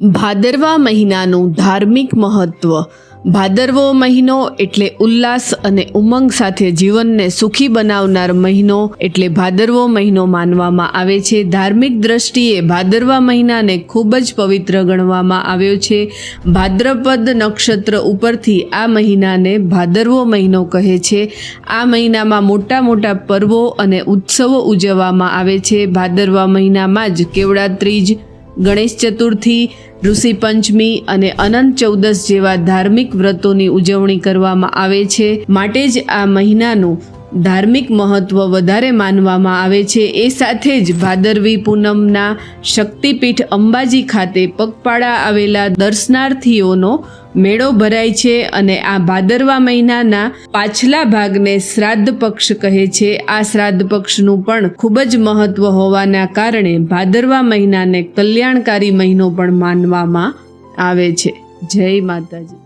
ભાદરવા મહિનાનું ધાર્મિક મહત્વ. ભાદરવો મહિનો એટલે ઉલ્લાસ અને ઉમંગ સાથે જીવનને સુખી બનાવનાર મહિનો એટલે ભાદરવો મહિનો માનવામાં આવે છે. ધાર્મિક દ્રષ્ટિએ ભાદરવા મહિનાને ખૂબ જ પવિત્ર ગણવામાં આવ્યો છે. ભાદ્રપદ નક્ષત્ર ઉપરથી આ મહિનાને ભાદરવો મહિનો કહે છે. આ મહિનામાં મોટા મોટા પર્વો અને ઉત્સવો ઉજવવામાં આવે છે. ભાદરવા મહિનામાં જ કેવડા ત્રીજ, ગણેશ ચતુર્થી, ઋષિ પંચમી અને અનંત ચૌદસ જેવા ધાર્મિક વ્રતોની ઉજવણી કરવામાં આવે છે. માટે જ આ મહિનાનું ધાર્મિક મહત્વ વધારે માનવામાં આવે છે. એ સાથે જ ભાદરવી પૂનમના શક્તિપીઠ અંબાજી ખાતે પગપાળા આવેલા દર્શનાર્થીઓનો મેળો ભરાય છે અને આ ભાદરવા મહિનાના પાછલા ભાગને શ્રાદ્ધ પક્ષ કહે છે. આ શ્રાદ્ધ પક્ષનું પણ ખૂબ જ મહત્વ હોવાના કારણે ભાદરવા મહિનાને કલ્યાણકારી મહિનો પણ માનવામાં આવે છે. જય માતાજી.